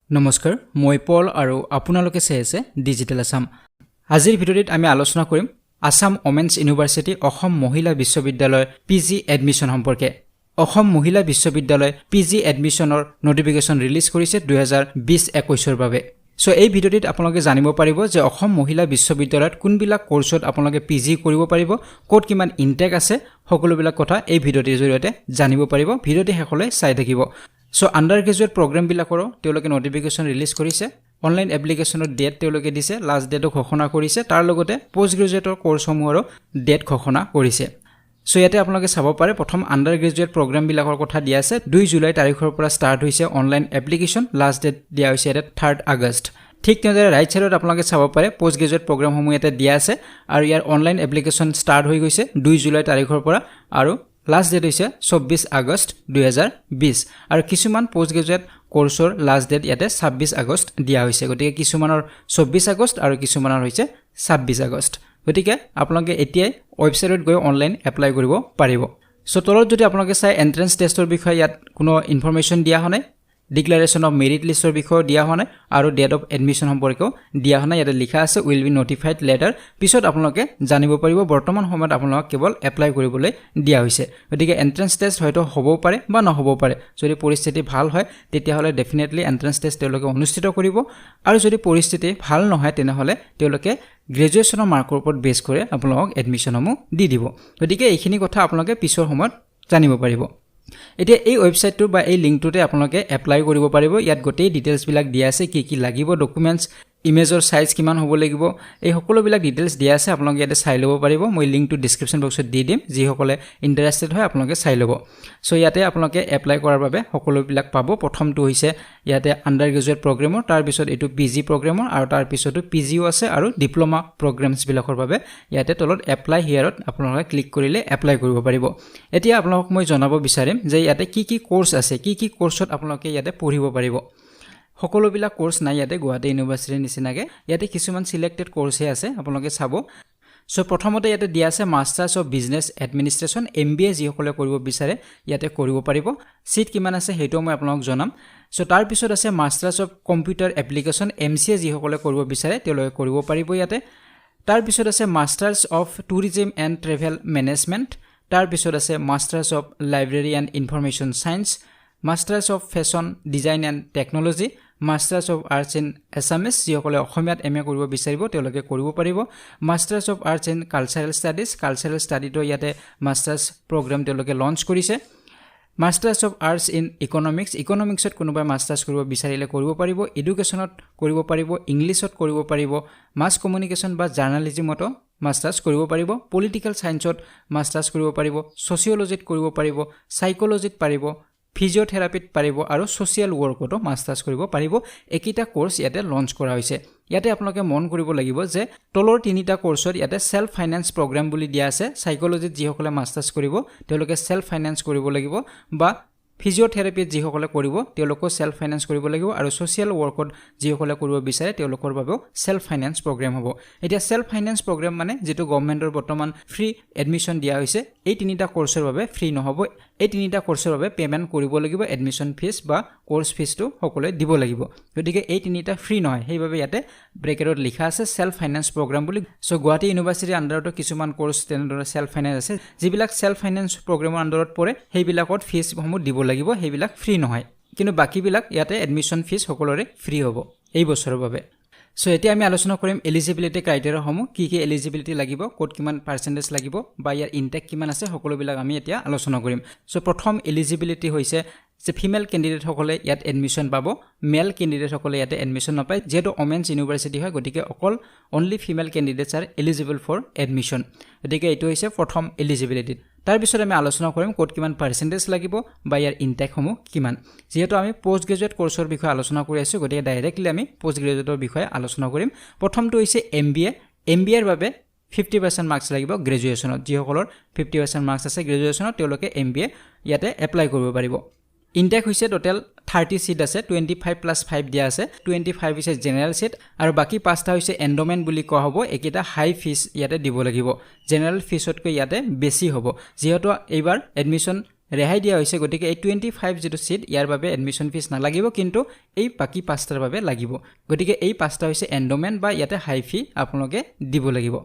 নমস্কাৰ মই পল আৰু আপোনালোকে চাই আছে ডিজিটেল আসাম আজিৰ ভিডিঅ'ত আমি আলোচনা কৰিম আসাম ওমেন্স ইউনিভাৰ্চিটি অসম মহিলা বিশ্ববিদ্যালয় পিজি এডমিশন সম্পৰ্কে অসম মহিলা বিশ্ববিদ্যালয় পিজি এডমিশনৰ নোটিফিকেশন ৰিলিজ কৰিছে 2020-21 ৰ বাবে সো এই ভিডিঅ'ত আপোনালোকে জানিব পাৰিব যে অসম মহিলা বিশ্ববিদ্যালয়ত কোনবিলাক কোৰ্সত আপোনালোকে পিজি কৰিব পাৰিব কোড কিমান ইনটেক আছে সকলোবিলাক কথা এই ভিডিঅ'টিৰ জৰিয়তে জানিব পাৰিব ভিডিঅ'টি শেষলৈ চাই থাকিব সো আন্ডাৰ গ্ৰেজুৱেট প্ৰগ্ৰাম বিলাকৰ তেওঁলোকে নোটিফিকেশন ৰিলিজ কৰিছে অনলাইন এপ্লিকেশনৰ ডেট তেওঁলোকে দিছে লাষ্ট ডেটও ঘোষণা কৰিছে তাৰ লগতে পোষ্ট গ্ৰেজুৱেটৰ কোৰ্সসমূহৰ ডেট ঘোষণা কৰিছে সো ইয়াতে আপোনালোকে চাব পাৰে প্ৰথম আন্ডাৰ গ্ৰেজুৱেট প্ৰগ্ৰাম বিলাকৰ কথা দিয়া আছে 2 জুলাই তাৰিখৰ পৰা ষ্টাৰ্ট হৈছে অনলাইন এপ্লিকেশন লাষ্ট ডেট দিয়া হৈছে 3 আগষ্ট ঠিক তেনেদৰে ৰাইট সাইডত আপোনালোকে চাব পাৰে পোষ্ট গ্ৰেজুৱেট প্ৰগ্ৰামসমূহ ইয়াতে দিয়া আছে আৰু ইয়াৰ অনলাইন এপ্লিকেশন ষ্টাৰ্ট হৈ গৈছে 2 জুলাই তাৰিখৰ পৰা আৰু লাষ্ট ডেট হৈছে 24 আগষ্ট 2020 আৰু কিছুমান পোষ্ট গ্ৰেজুৱেট কোৰ্সৰ লাষ্ট ডেট ইয়াতে 26 আগষ্ট দিয়া হৈছে গতিকে কিছুমানৰ 24 আগষ্ট আৰু কিছুমানৰ হৈছে 26 আগষ্ট গতিকে আপোনালোকে এতিয়াই ওয়েবসাইটত গৈ অনলাইন এপ্লাই কৰিব পাৰিব সো তলত যদি আপোনালোকে চাই এন্ট্ৰেন্স টেষ্টৰ বিষয়ে ইয়াত কোনো ইনফৰমেশন দিয়া হনে ডিক্লাৰেশন অফ মেৰিট লিষ্টৰ বিষয়ে দিয়া হনে আৰু ডেট অফ এডমিশন সম্পৰ্কেও দিয়া হনে ইয়াতে লিখা আছে উইল বি নটিফাইড লেটাৰ পিছত আপোনালোকে জানিব পাৰিব বৰ্তমান সময়ত আপোনালোক কেৱল এপ্লাই কৰিবলৈ দিয়া হৈছে গতিকে এন্ট্ৰেন্স টেষ্ট হয়তো হ'ব পাৰে বা নহ'ব পাৰে যদি পৰিস্থিতি ভাল হয় তেতিয়া হলে ডেফিনেটলি এন্ট্ৰেন্স টেষ্ট তেওঁলোকে অনুষ্ঠিত কৰিব আৰু যদি পৰিস্থিতি ভাল নহয় তেনে হলে তেওঁলোকে গ্ৰেজুৱেচনৰ মাৰ্কৰ ওপৰত বেছ কৰি আপোনালোক এডমিশনমু দি দিব গতিকে এইখিনি কথা আপোনালোকে পিছৰ সময়ত জানিব পাৰিব এতিয়া এই ওয়েবসাইটটো বা এই লিংকটোতে আপোনালোকে এপ্লাই কৰিব পাৰিব ইয়াত গোটেই ডিটেইলছ বিলাক দিয়া আছে কি কি লাগিব ডকুমেন্টস ইমেজৰ সাইজ কিমান হ'ব লাগিব এই সকলো বিলাক ডিটেইলছ দিয়া আছে আপোনালোকে ইয়াতে চাই ল'ব পাৰিব মই লিংকটো ডেসক্ৰিপচন বক্সত দি দিম যি সকলে ইন্টাৰেষ্টেড হয় আপোনালোকে চাই ল'ব সো ইয়াতে আপোনালোকে এপ্লাই কৰাৰ বাবে সকলো বিলাক পাব প্ৰথমটো হৈছে ইয়াতে আন্ডাৰ গ্ৰেজুৱেট প্ৰগ্ৰামৰ তাৰ পিছত এটো পিজি প্ৰগ্ৰামৰ আৰু তাৰ পিছতো পিজিও আছে আৰু ডিপ্লোমা প্ৰগ্ৰামছ বিলাকৰ বাবে ইয়াতে তলত এপ্লাই হিয়াৰত আপোনালোকে ক্লিক কৰিলে এপ্লাই কৰিব পাৰিব এতিয়া আপোনালোকক মই জনাব বিচাৰিম যে ইয়াতে কি কি কোৰ্স আছে কি কি কোৰ্সত আপোনালোকে ইয়াতে পঢ়িব পাৰিব সকলো বিলাক কোৰ্স নাই ইয়াতে গুৱাহাটী ইউনিভাৰ্চিটিৰ নিচিনাকে ইয়াতে কিছুমান সিলেক্টেড কোৰ্সে আছে আপোনালোকে চাব সো প্ৰথমতে ইয়াতে দিয়া আছে masters of business administration MBA যি সকলে কৰিব বিচাৰে ইয়াতে কৰিব পাৰিব সিট কিমান আছে হেটো মই আপোনালোক জনাম সো তাৰ পিছত আছে masters of computer application MCA যি সকলে কৰিব বিচাৰে তেওঁলোকে কৰিব পাৰিব ইয়াতে তাৰ পিছত আছে masters of tourism and travel management তাৰ পিছত আছে masters of library and information science masters of fashion design and technology masters of arts in Assamese যি সকলে অসমীয়াত এমএ কৰিব বিচাৰিব তেওঁলোকে কৰিব পাৰিব masters of arts in cultural ষ্টাডিটো ইয়াতে মাষ্টাৰ্ছ প্ৰগ্ৰাম তেওঁলোকে লঞ্চ কৰিছে মাষ্টাৰ্ছ অফ আৰ্টছ ইন ইকনমিক্সত কোনোবাই মাষ্টাৰ্ছ কৰিব বিচাৰিলে কৰিব পাৰিব এডুকেশ্যনত কৰিব পাৰিব ইংলিছত কৰিব পাৰিব মাছ কমিউনিকেশ্যন বা জাৰ্নালিজমত মাষ্টাৰ্ছ কৰিব পাৰিব পলিটিকেল সায়েন্সত মাষ্টাৰ্ছ কৰিব পাৰিব সোশিয়োলজিত কৰিব পাৰিব সাইকোলজিত পাৰিব ফিজিঅথেৰাপিত পাৰিব আৰু সোশ্যাল ওয়াৰ্কতো মাষ্টাৰ্ছ কৰিব পাৰিব একিটা কোৰ্স ইয়াতে লঞ্চ কৰা হৈছে ইয়াতে আপোনালোকে মন কৰিব লাগিব যে তলৰ তিনিটা কোৰ্সত ইয়াতে সেলফ ফাইনান্স প্ৰগ্ৰাম বুলি দিয়া আছে সাইকোলজিত যি সকলে মাষ্টাৰ্ছ কৰিব তেওঁলোকে সেলফ ফাইনান্স কৰিব লাগিব বা ফিজিঅথেৰাপিত যি সকলে কৰিব তেওঁলোকো সেলফ ফাইনান্স কৰিব লাগিব আৰু সোশ্যাল ওয়াৰ্কত যি সকলে কৰিব বিচাৰে তেওঁলোকৰ বাবেও সেলফ ফাইনান্স প্ৰগ্ৰাম হ'ব এতিয়া সেলফ ফাইনান্স প্ৰগ্ৰাম মানে যেটো গভৰ্ণমেন্টৰ বৰ্তমান ফ্ৰী এডমিশন দিয়া হৈছে এই তিনিটা কোৰ্সৰ বাবে ফ্ৰী নহব এই তিনিটা কোৰ্সৰ বাবে পেমেন্ট কৰিব লাগিব এডমিশন ফিস বা কোৰ্স ফিসটো সকলে দিব লাগিব গতিকে এই তিনিটা ফ্ৰী নহয় সেইবাবে ইয়াতে ব্ৰেকেটত লিখা আছে সেলফ ফাইনান্স প্ৰগ্ৰাম বুলি সো গুৱাহাটী ইউনিভাৰ্চিটিৰ আন্ডাৰটো কিছুমান কোৰ্স তেনেদৰে সেলফ ফাইনান্স আছে যিবিলাক সেলফ ফাইনান্স প্ৰগ্ৰামৰ আন্ডাৰত পৰে সেইবিলাকত ফিস সমূহ দিব লাগিব সেইবিলাক ফ্ৰী নহয় কিন্তু বাকিবিলাক ইয়াতে এডমিশন ফিস সকলৰে ফ্ৰী হ'ব এই বছৰৰ বাবে সো এতিয়া আমি আলোচনা কৰিম এলিজিবিলিটি ক্ৰাইটেৰিয়া সমূহ কি কি এলিজিবিলিটি লাগিব কোড কিমান পাৰ্সেন্টেজ লাগিব বা ইয়াৰ ইনটেক কিমান আছে সকলোবিলাক আমি এতিয়া আলোচনা কৰিম সো প্ৰথম এলিজিবিলিটি হৈছে যে ফিমেল ক্যান্ডিডেট সকলে ইয়াত এডমিশন পাব মেল ক্যান্ডিডেট সকলে ইয়াতে এডমিশন নাপায় যেটো ওমেন্স ইউনিভাৰ্চিটি হয় গতিকে অকল only female candidates are eligible for admission গতিকে এটো হৈছে প্ৰথম এলিজিবিলিটি তাৰ পিছত আমি আলোচনা কৰিম কোড কিমান পাৰ্সেন্টেজ লাগিব বা ইয়াৰ ইনটেক সমূহ কিমান যেহেতু আমি পোষ্ট গ্ৰেজুৱেট কোৰ্সৰ বিষয়ে আলোচনা কৰি আছো গতিকে ডাইৰেক্টলি আমি পোষ্ট গ্ৰেজুৱেটৰ বিষয়ে আলোচনা কৰিম প্ৰথমটো হৈছে এমবিএৰ বাবে 50% মাৰ্কস লাগিব গ্ৰেজুৱেচনত যি সকলৰ 50% মাৰ্কস আছে গ্ৰেজুৱেচনত তেওঁলোকে এমবিএ ইয়াতে এপ্লাই কৰিব পাৰিব ইনটেক হৈছে টোটাল 30 সিট আছে 25 প্লাস 5 দিয়া আছে 25 হৈছে জেনাৰেল সিট আৰু বাকি পাঁচটা হৈছে এন্ডোমেন্ট বুলি কোৱা হ'ব একিটা হাই ফিস ইয়াতে দিব লাগিব জেনাৰেল ফিসতকৈ ইয়াতে বেছি হ'ব যেহেতু এইবাৰ এডমিশন ৰেহাই দিয়া হৈছে গতিকে এই 25 যেটো সিট ইয়াৰ বাবে এডমিশন ফিজ নালাগিব কিন্তু এই বাকি পাঁচটাৰ বাবে লাগিব গতিকে এই পাঁচটা হৈছে এন্ডোমেন্ট বা ইয়াতে হাই ফি আপোনালোকে দিব লাগিব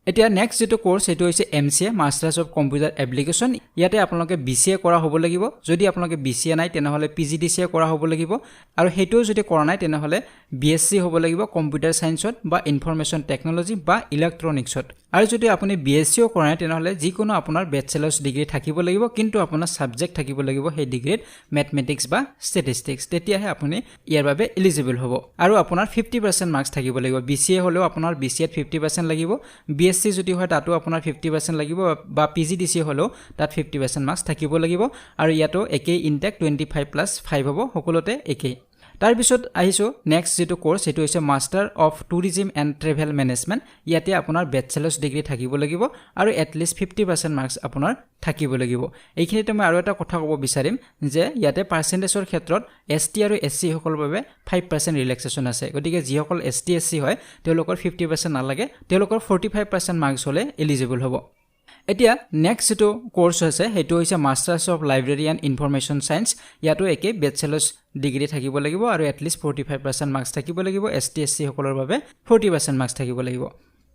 এতিয়া নেক্সট যেটো কোর্স এটো হৈছে MCA masters of computer application ইয়াতে আপোনালোকে BCA কৰা হ'ব লাগিব যদি আপোনালোকে BCA নাই তেনেহলে PGDCA কৰা হ'ব লাগিব আৰু হেটো যদি কৰা নাই তেনেহলে BSc হ'ব লাগিব কম্পিউটাৰ সায়েন্সত বা ইনফৰমেশন টেকনলজি বা ইলেক্ট্ৰনিক্সত আৰু যদি আপুনি BSc কৰা নাই তেনেহলে যিকোনো আপোনাৰ ব্যাচেলাৰ্স ডিগ্ৰী থাকিব লাগিব কিন্তু আপোনাৰ সাবজেক্ট থাকিব লাগিব সেই ডিগ্ৰীত ম্যাথমেটিক্স বা ষ্টেটিষ্টিক্স তেতিয়াহে আপুনি ইয়াৰ বাবে এলিজিবল হ'ব আৰু আপোনাৰ 50% মাৰ্কস থাকিব লাগিব BCA হলেও আপোনাৰ BCA ত 50% লাগিব BSc যদি হয় তাতো আপোনাৰ 50% লাগিব বা PGDCA হলো তাত 50% মাৰ্কস থাকিব লাগিব আৰু ইয়াতো একেই ইনটেক 25+5 হ'ব সকলোতে একেই তাৰ পিছত আহিছো নেক্সট যেটো কোৰ্স এটো হৈছে master of tourism and travel management ইয়াতে আপোনাৰ ব্যাচেলাৰ্স ডিগ্ৰী থাকিব লাগিব আৰু এট লিষ্ট 50% মাৰ্কস আপোনাৰ থাকিব লাগিব এইখিনিতে মই আৰু এটা কথা ক'ব বিচাৰিম যে ইয়াতে পাৰ্চেন্টেজৰ ক্ষেত্ৰত ST আৰু SC সকলৰ বাবে 5% ৰিলেক্সেশন আছে গতিকে যিসকল ST SC হয় তেওঁলোকৰ 50% নালাগে তেওঁলোকৰ 45% মাৰ্কস হলে এলিজিবল হ'ব এতিয়া নেক্সট যেটো কোৰ্স আছে হেটো হৈছে masters of library and information science ইয়াতো একে ব্যাচেলাৰ্স ডিগ্ৰী থাকিব লাগিব আৰু এট লিষ্ট 45% মাৰ্কস থাকিব লাগিব ST SC সকলৰ বাবে 40% মাৰ্কস থাকিব লাগিব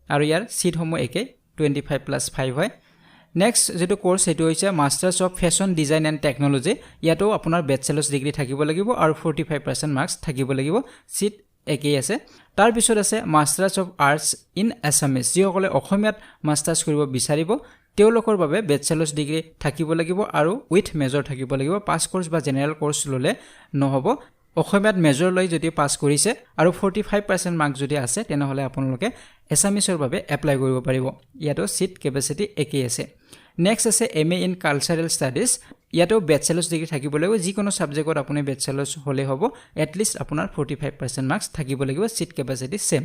আৰু ইয়াৰ সিট সমূহ একে 25+5 হয় নেক্সট যেটো কোৰ্স হেটো হৈছে masters of fashion design and technology ইয়াতো আপোনাৰ ব্যাচেলাৰ্স ডিগ্ৰী থাকিব লাগিব আৰু 45% মাৰ্কস থাকিব লাগিব সিট একেই আছে তাৰ পিছত আছে masters of arts in Assamese যিসকলে অসমীয়াত মাস্টাৰ্স কৰিব বিচাৰিব তেওঁলোকৰ বাবে ব্যাচেলাৰ্স ডিগ্ৰী থাকিব লাগিব আৰু উইথ মেজৰ থাকিব লাগিব পাস কোৰ্স বা জেনাৰেল কোৰ্স ললে নহব অসমীয়াত মেজৰ লৈ যদি পাস কৰিছে আৰু 45% মাৰ্ক যদি আছে তেনেহলে আপোনালোকে আছামিজৰ বাবে এপ্লাই কৰিব পাৰিব ইয়াতো সিট কেপাসিটি একেই আছে নেক্সট আছে MA ইন কালচাৰেল ষ্টাডিজ ইয়াতো ব্যাচেলাৰ্স ডিগ্ৰী থাকিব লাগিব যিকোনো সাবজেক্টত আপুনি ব্যাচেলাৰ্স হলে হ'ব এট লিষ্ট আপোনাৰ 45% মাৰ্কস থাকিব লাগিব সিট কেপাসিটি সেম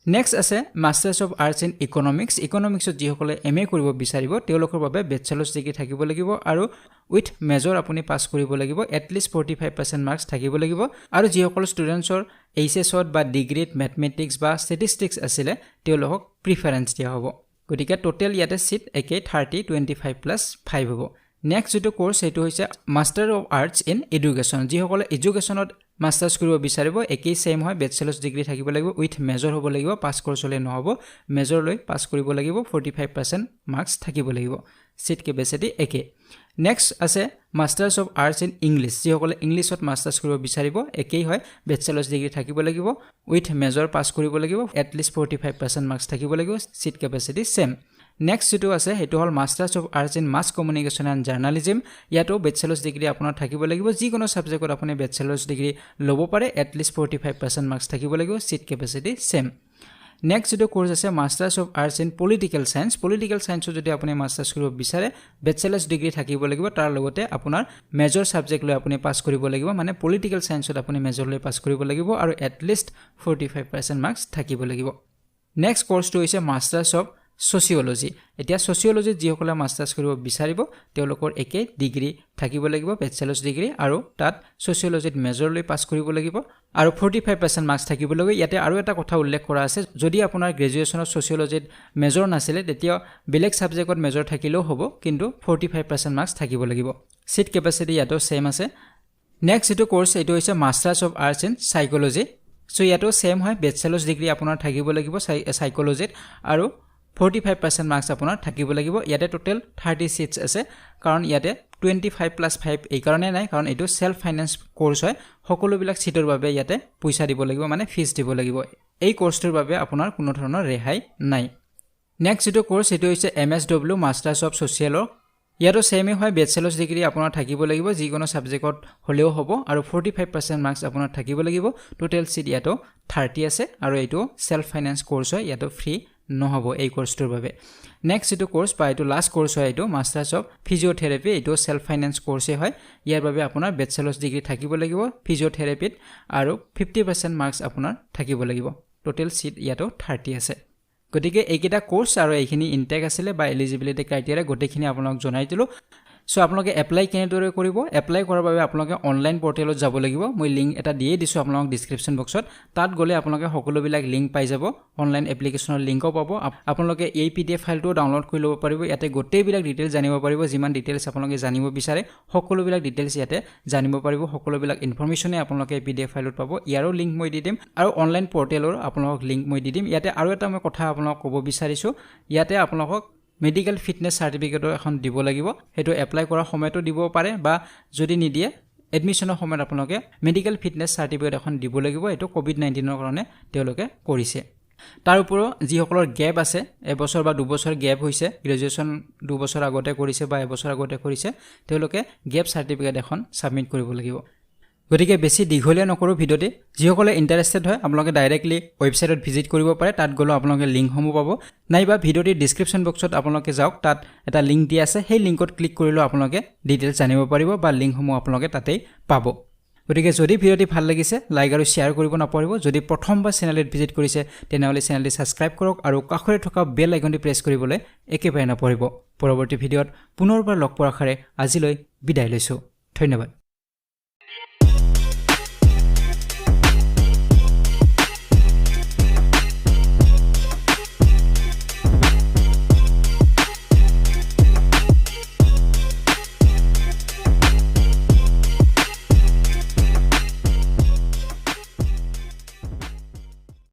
নেক্সট আছে masters of arts in economics ইকোনমিক্সত যিসকলে MA কৰিব বিচাৰিব তেওঁলোকৰ বাবে ব্যাচেলাৰ্স ডিগ্ৰী থাকিব লাগিব আৰু উইথ মেজৰ আপুনি পাস কৰিব লাগিব এট লিষ্ট 45% মাৰ্কস থাকিব লাগিব আৰু যিসকল ষ্টুডেন্টছৰ HSত বা ডিগ্ৰীত ম্যাথমেটিক্স বা ষ্টেটিষ্টিক্স আছিল তেওঁলোকক প্ৰিফাৰেন্স দিয়া হ'ব গতিকে টোটাল ইয়াতে সিট একে 30-25+5 হ'ব নেক্সট যেটো কোর্স এটো হৈছে master of arts in education যিসকলে এডুকেশ্যনত মাস্টাৰ্স কৰিব বিচাৰিব একেই সেম হয় ব্যাচেলাৰ্স ডিগ্ৰী থাকিব লাগিব উইথ মেজৰ হ'ব লাগিব পাস কোৰ্স হলে নহব মেজৰ লৈ পাস কৰিব লাগিব 45% মাৰ্কস থাকিব লাগিব সিট কেপাসিটি একে নেক্সট আছে masters of arts in English যিসকলে ইংলিছত মাস্টাৰ্স কৰিব বিচাৰিব একেই হয় ব্যাচেলাৰ্স ডিগ্ৰী থাকিব লাগিব উইথ মেজৰ পাস কৰিব লাগিব এট লিষ্ট 45% মাৰ্কস থাকিব লাগিব সিট কেপাসিটি সেম নেক্সট যেটো আছে হেটো হল masters of arts in mass communication and journalism ইয়াতো ব্যাচেলাৰ্স ডিগ্ৰী আপোনাৰ থাকিব লাগিব যিকোনো সাবজেক্টত আপুনি ব্যাচেলাৰ্স ডিগ্ৰী ল'ব পাৰে এট লিষ্ট 45% মাৰ্কস থাকিব লাগিব সিট কেপাসিটি সেম নেক্সট যেটো কোৰ্স আছে masters of arts in political science যদি আপুনি মাস্টাৰ্স কৰিব বিচাৰে ব্যাচেলাৰ্স ডিগ্ৰী থাকিব লাগিব তাৰ লগতে আপোনাৰ মেজৰ সাবজেক্ট লৈ আপুনি পাস কৰিব লাগিব মানে পলিটিক্যাল সায়েন্সত আপুনি মেজৰ লৈ পাস কৰিব লাগিব আৰু এট লিষ্ট 45% মাৰ্কস থাকিব লাগিব নেক্সট কোৰ্সটো হৈছে মাস্টাৰ্স অফ সোশিয়োলজি এতিয়া সোশিয়োলজিত যিসকলে মাস্টাৰ্স কৰিব বিচাৰিব তেওঁলোকৰ একে ডিগ্ৰী থাকিব লাগিব ব্যাচেলাৰ্স ডিগ্ৰী আৰু তাত সোশিয়োলজিত মেজৰ লৈ পাস কৰিব লাগিব আৰু 45% মাৰ্কস থাকিব লাগিব ইয়াতে আৰু এটা কথা উল্লেখ কৰা আছে যদি আপোনাৰ গ্ৰেজুৱেচনত সোশিয়োলজিত মেজৰ নাছিলে তেতিয়া বেলেগ সাবজেক্টত মেজৰ থাকিলেও হ'ব কিন্তু 45% মাৰ্কস থাকিব লাগিব সিট কেপাসিটি ইয়াতো সেম আছে নেক্সট যেটো কোৰ্স এটো হৈছে masters of arts in psychology so ইয়াতো সেম হয় ব্যাচেলাৰ্স ডিগ্ৰী আপোনাৰ থাকিব লাগিব সাইকোলজিত আৰু 45% মাৰ্কস আপোনাৰ থাকিব লাগিব ইয়াতে টোটাল 30 সিটস আছে কাৰণ ইয়াতে 25+5 এই কাৰণে নাই কাৰণ এটো সেলফ ফাইনান্স কোৰ্স হয় সকলো বিলাক সিটৰ বাবে ইয়াতে পইচা দিব লাগিব মানে ফিজ দিব লাগিব এই কোৰ্সটোৰ বাবে আপোনাৰ কোনো ধৰণৰ ৰেহাই নাই নেক্সট যেটো কোৰ্স এটো হৈছে MSW মাস্টাৰ্স অফ সোশিয়াল ইয়াতো সেমে হয় ব্যাচেলাৰ্স ডিগ্ৰী আপোনাৰ থাকিব লাগিব যিকোনো সাবজেক্টত হলেও হ'ব আৰু 45% মাৰ্কস আপোনাৰ থাকিব লাগিব টোটাল সিট ইয়াতো 30 আছে আৰু এটো সেলফ ফাইনান্স কোৰ্স হয় ইয়াতো ফ্ৰী নহব এই কোৰ্সটোৰ বাবে নেক্সট যেটো কোৰ্স বা এটো লাষ্ট কোৰ্স হয় এটো মাস্টাৰ্স অফ ফিজিওথেৰাপি এটো সেলফ ফাইনান্স কোৰ্সে হয় ইয়াৰ বাবে আপোনাৰ ব্যাচেলাৰ্স ডিগ্ৰী থাকিব লাগিব ফিজিওথেৰাপিত আৰু 50% মাৰ্কস আপোনাৰ থাকিব লাগিব টোটাল সিট ইয়াতো 30 আছে গতিকে এইকেইটা কোৰ্স আৰু এইখিনি ইনটেক আছিল বা এলিজিবিলিটি ক্ৰাইটেৰিয়া গোটেইখিনি আপোনাক জনাই দিলো সো আপোনালোকে এপ্লাই কেনেদৰে কৰিব এপ্লাই কৰাৰ বাবে আপোনালোকে অনলাইন পৰ্টেলত যাব লাগিব মই লিংক এটা দিয়ে দিছো আপোনালোকক ডেসক্ৰিপচন বক্সত তাত গলে আপোনালোকে সকলোবিলাক লিংক পাই যাব অনলাইন এপ্লিকেশনৰ লিংকও পাব আপোনালোকে এই পিডিএফ ফাইলটো ডাউনলোড কৰি ল'ব পাৰিব ইয়াতে গোটেইবিলাক ডিটেইলছ জানিব পাৰিব যিমান ডিটেইলছ আপোনালোকে জানিব বিচাৰে সকলোবিলাক ডিটেইলছ ইয়াতে জানিব পাৰিব সকলোবিলাক ইনফৰমেশনে আপোনালোকে পিডিএফ ফাইলত পাব ইয়াৰো লিংক মই দি দিম আৰু অনলাইন পৰ্টেলৰ আপোনালোকক লিংক মই দি দিম ইয়াতে আৰু এটা মই কথা আপোনালোকক ক'ব বিচাৰিছো ইয়াতে আপোনালোকক মেডিকেল ফিটনেস সাৰ্টিফিকেটৰ এখন দিব লাগিব হেতু এপ্লাই কৰাৰ সময়তো দিব পাৰে বা যদি নিদিয়ে এডমিশনৰ সময়ত আপোনালোকে মেডিকেল ফিটনেস সাৰ্টিফিকেট এখন দিব লাগিব এটো কোভিড-19ৰ কাৰণে তেওঁলোকে কৰিছে তাৰ ওপৰত যিসকলৰ গ্যাপ আছে এবছৰ বা দুবছৰ গ্যাপ হৈছে গ্ৰেজুৱেচন দুবছৰ আগতে কৰিছে বা এবছৰ আগতে কৰিছে তেওঁলোকে গ্যাপ সাৰ্টিফিকেট এখন সাবমিট কৰিব লাগিব গতিকে বেছি দীঘলীয়া নকৰো ভিডিওটি যিসকলে ইন্টাৰেষ্টেড হয় আপোনালোকে ডাইৰেক্টলি ওয়েবসাইটত ভিজিট কৰিব পাৰে তাত গলো আপোনালোকে লিংকসমূহ পাব নাইবা ভিডিওটিৰ ডেসক্ৰিপচন বক্সত আপোনালোকে যাওক তাত এটা লিংক দিয়া আছে সেই লিংকত ক্লিক কৰিলে আপোনালোকে ডিটেইলছ জানিব পাৰিব বা লিংকসমূহ আপোনালোকে তাতেই পাব গতিকে যদি ভিডিওটি ভাল লাগিছে লাইক আৰু শেয়াৰ কৰিব নাপাৰিব যদি প্ৰথমবাৰ চেনেলত ভিজিট কৰিছে তেনেহলে চেনেলটি সাবস্ক্ৰাইব কৰক আৰু কাষৰে থকা বেল আইকনটি প্ৰেছ কৰিবলৈ একেবাৰে নাপাৰিব পৰৱৰ্তী ভিডিওত পুনৰবাৰ লগ পোৱাৰ আশাৰে আজিলৈ বিদায় লৈছো ধন্যবাদ